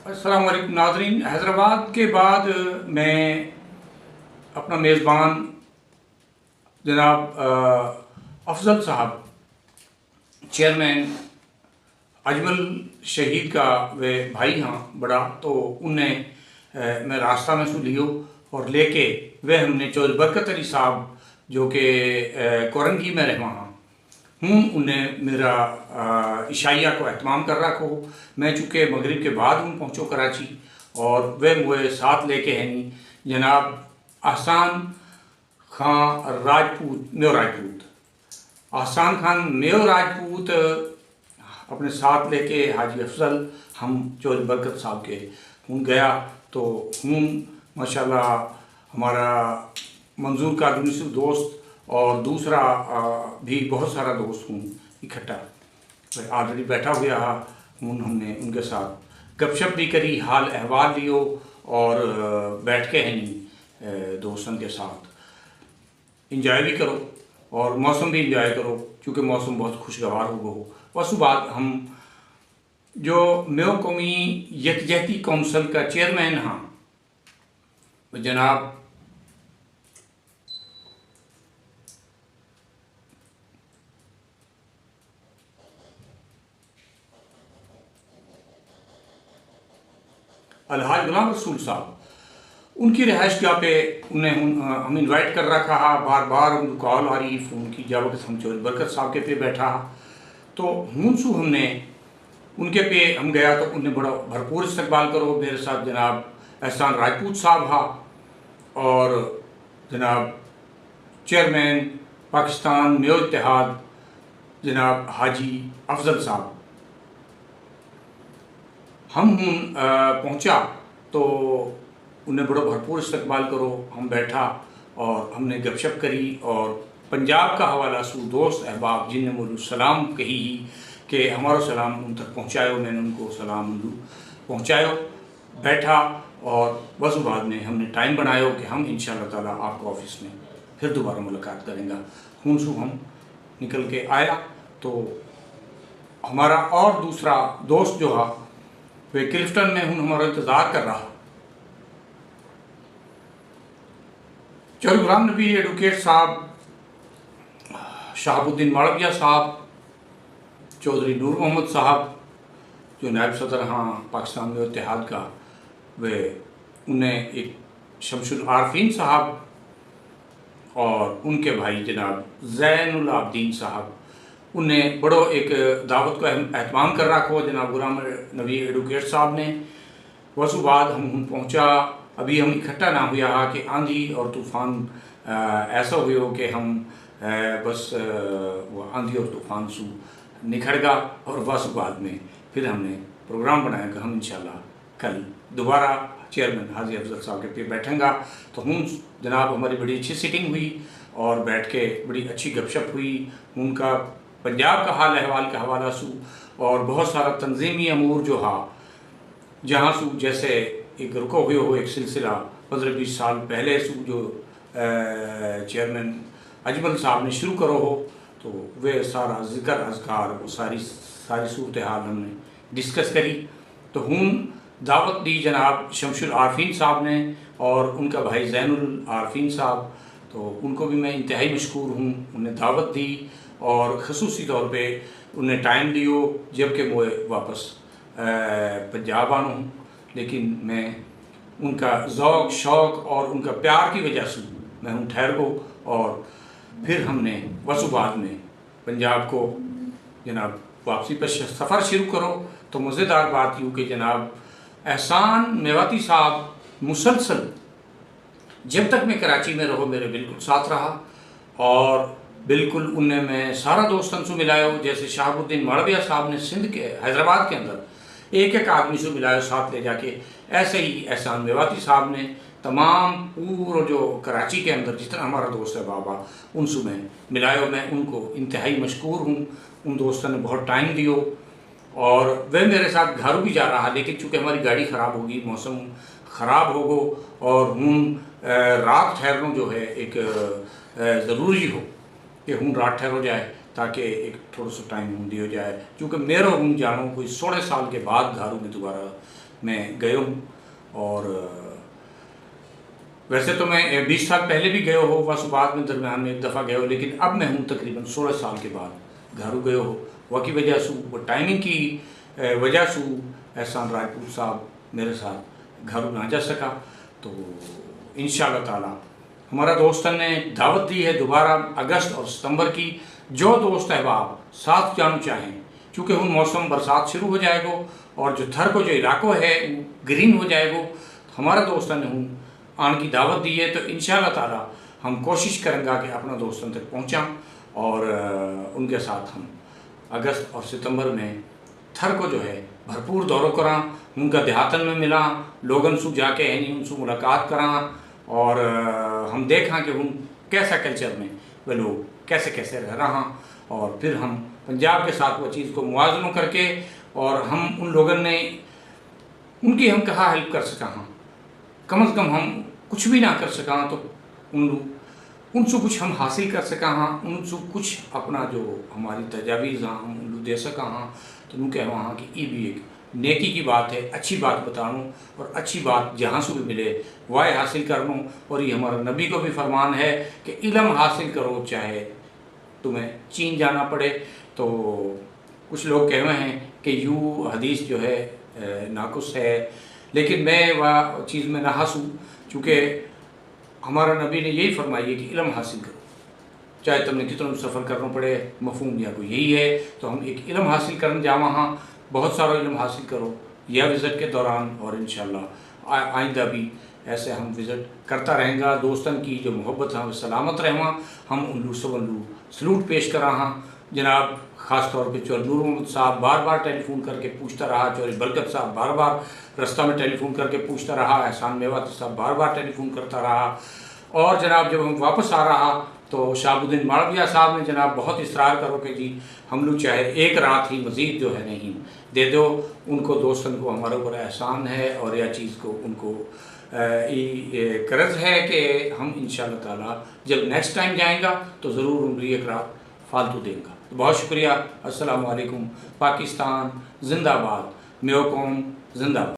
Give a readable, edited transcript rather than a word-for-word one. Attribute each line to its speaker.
Speaker 1: अस्सलाम वालेकुम नाज़रीन। हैदराबाद के बाद मैं अपना मेज़बान जनाब अफजल साहब, चेयरमैन अजमल शहीद का वे भाई हाँ बड़ा, तो उनने मैं रास्ता में सु लियो और लेके वे हमने चौधरी बरकत अली साहब जो कि कोरंगी में रहवा हाँ हूँ उन्हें मेरा इशाइया को एहतमाम कर रखो। मैं चूँकि मगरिब के बाद हूँ पहुँचो कराची और वे मुझे साथ लेके हैं जनाब आसान खान राजपूत, मेयो राजपूत, आसान खान मेयो राजपूत अपने साथ लेके हाजी अफजल हम चौधरी बरकत साहब के हूँ गया। तो हूँ माशाल्लाह हमारा मंजूर का दोस्त और दूसरा भी बहुत सारा दोस्त हूँ इकट्ठा ऑलरेडी बैठा हुआ हूँ। हमने उनके साथ गपशप भी करी, हाल अहवाल लियो और बैठ के हैं दोस्तों के साथ इंजॉय भी करो और मौसम भी इंजॉय करो क्योंकि मौसम बहुत खुशगवार हो। वसु बाद हम जो मेयो कौमी यकजहती कौंसल का चेयरमैन हाँ जनाब अलहाज गुलाम रसूल साहब, उनकी रिहाइश गाह पे उन्हें हम इनवाइट कर रखा हा, बार बार उनको कॉल आ रही फ़ोन की जब हम चौधरी बरकत साहब के पे बैठा तो हूँ हमने उनके पे हम गया तो उन्हें बड़ा भरपूर इस्तकबाल करो। मेरे साथ जनाब एहसान राजपूत साहब हा और जनाब चेयरमैन पाकिस्तान मेयो इत्तेहाद जनाब हाजी अफजल साहब। हम पहुँचा तो उन्हें बड़ा भरपूर इस्तकबाल करो। हम बैठा और हमने गपशप करी और पंजाब का हवाला सू दोस्त अहबाब जिन्हें मुझे सलाम कही कि हमारा सलाम उन तक पहुँचायो। मैंने उनको सलाम पहुँचायो, बैठा और बस बाद में हमने टाइम बनाया कि हम इंशाअल्लाह ताला आपको ऑफिस में फिर दोबारा मुलाकात करेंगे। हूँ सू हम निकल के आया तो हमारा और दूसरा दोस्त जो है वे क्लिफ्टन में हूँ हमारा इंतज़ार कर रहा। चौधरी गुलाम नबी एडवोकेट साहब, शहाबुद्दीन मालविया साहब, चौधरी नूर मोहम्मद साहब जो नायब सदर हाँ पाकिस्तान में इत्तेहाद का, वे उन्हें एक शमसुल आरफीन साहब और उनके भाई जनाब ज़ैनुल आबदीन साहब, उन्हें बड़ो एक दावत को एहतमाम कर रखो जनाब गुलाम नबी एडवोकेट साहब ने। वसु बाद हम पहुँचा, अभी हम इकट्ठा ना हुआ कि आंधी और तूफ़ान ऐसा हुआ कि हम बस वो आंधी और तूफ़ान सू निखर गया और वसु बाद में फिर हमने प्रोग्राम बनाया कि हम इंशाल्लाह कल दोबारा चेयरमैन हाजी अफजल साहब के पे बैठेंगा। तो हूँ जनाब हमारी बड़ी अच्छी सीटिंग हुई और बैठ के बड़ी अच्छी गपशप हुई। उनका पंजाब का हाल अहवाल का हवाला सू और बहुत सारा तंजीमी अमूर जो हा जहाँ सू जैसे एक रुको हुए हो एक सिलसिला 15-20 साल पहले सू जो चेयरमैन अजमल साहब ने शुरू करो हो तो वे सारा ज़िक्र अज़कार वो सारी सूरत हाल हमने डिस्कस करी। तो हूँ दावत दी जनाब शमसुल आरफीन साहब ने और उनका भाई ज़ैनुल आरफीन साहब, तो उनको भी मैं इंतहाई मशकूर हूँ। उन्हें दावत दी और ख़ुसूसी तौर पे उन्हें टाइम दियो जबकि मुझे वापस पंजाब आना हूँ, लेकिन मैं उनका ज़ौक़ शौक़ और उनका प्यार की वजह से मैं हूँ ठहर गो और फिर हमने वसूबाद में पंजाब को जनाब वापसी पर सफ़र शुरू करो। तो मज़ेदार बात यूँ कि जनाब एहसान मेवाती साहब मुसलसल जब तक मैं कराची में रहो मेरे बिल्कुल साथ रहा और बिल्कुल उनने मैं सारा दोस्तों से मिलाया। जैसे शहाबुद्दीन मालविया साहब ने सिंध के हैदराबाद के अंदर एक एक आदमी से मिलाया साथ ले जाके, ऐसे ही एहसान मेवाती साहब ने तमाम पूरा जो कराची के अंदर जितना हमारा दोस्त है बाबा उनसे मैं मिलाया। मैं उनको इंतहाई मशकूर हूँ, उन दोस्तों ने बहुत टाइम दियो और वह मेरे साथ घर भी जा रहा, लेकिन चूँकि हमारी गाड़ी ख़राब होगी, मौसम ख़राब हो गो और हूँ रात ठहरना जो है एक ज़रूरी हो कि हूँ रात ठहरो जाए ताकि एक थोड़ा सा टाइम हूँ दियो जाए, क्योंकि मेरो हूँ जानो कोई 16 साल के बाद घरों में दोबारा में गए हूँ। और वैसे तो मैं 20 साल पहले भी गए हो, बस बाद में दरमियान में एक दफ़ा गए हो, लेकिन अब मैं हूँ तकरीबन 16 साल के बाद घर गए हो। वह की वजह से वो टाइमिंग की वजह से एहसान रायपुर साहब मेरे साथ घर ना जा सका। तो इंशाअल्लाह ताला हमारा दोस्तन ने दावत दी है दोबारा अगस्त और सितंबर की। जो दोस्त अहबाब साथ जाना चाहें, चूँकि हूँ मौसम बरसात शुरू हो जाएगो और जो थर को जो इलाको है वो ग्रीन हो जाएगो, तो हमारा दोस्तन ने हूँ आने की दावत दी है। तो इंशाअल्लाह ताला हम कोशिश करेंगे कि अपना दोस्तों तक पहुँचा और उनके साथ हम अगस्त और सितंबर में थर को जो है भरपूर दौरों करा, उनका देहातन में मिला, लोगन सु जाके यानी उनसे मुलाकात करा और हम देखा कि उन कैसा कल्चर में वे लोग कैसे कैसे रह रहा, और फिर हम पंजाब के साथ वो चीज़ को मुआवजा करके और हम उन लोगों ने उनकी हम कहाँ हेल्प कर सका हाँ, कम से कम हम कुछ भी ना कर सका तो उनसे कुछ हम हासिल कर सका हाँ, उनसे कुछ अपना जो हमारी तजावीज़ हाँ हम उनको दे सका हाँ। तो उनको कह वहाँ कि ये भी एक नेकी की बात है, अच्छी बात बताऊँ और अच्छी बात जहाँ से भी मिले वह हासिल कर लूँ। और ये हमारा नबी को भी फरमान है कि इल्म हासिल करो चाहे तुम्हें चीन जाना पड़े। तो कुछ लोग कह रहे हैं कि यूँ हदीस जो है नाकुस है, लेकिन मैं वह चीज़ में ना हंसूँ, चूँकि हमारा नबी ने यही फरमाई है कि इल्म हासिल करो चाहे तुमने कितना सफ़र करना पड़े, मफहूम या कोई यही है। तो हम एक इल्म हासिल करने जावा हाँ, बहुत सारा इल्म हासिल करो यह विज़िट के दौरान, और इंशाअल्लाह आइंदा भी ऐसे हम विज़िट करता रहेंगे। दोस्तन की जो मोहब्बत है वो सलामत रहवा, हम उल्लू सबल्लू सलूट पेश करा हाँ। जनाब ख़ास तौर पे चौधरी नूर मोहम्मद साहब बार बार टेलीफोन करके पूछता रहा, चौधरी बरकत साहब बार बार रास्ता में टेलीफोन करके पूछता रहा, एहसान मेवात साहब बार बार टेलीफोन करता रहा। और जनाब जब हम वापस आ रहा तो शाहबुद्दीन मालविया साहब ने जनाब बहुत इसरार करो कि जी हम लोग चाहे एक रात ही मज़ीद जो है नहीं दे दो। उनको दोस्तन को हमारे ऊपर एहसान है और यह चीज़ को उनको कर्ज है कि हम इंशाअल्लाह ताला जब नेक्स्ट टाइम जाएंगा तो ज़रूर उनको एक रात फालतू देंगे। तो बहुत शुक्रिया। अस्सलामु अलैकुम। पाकिस्तान जिंदाबाद, मेरे कौम जिंदाबाद।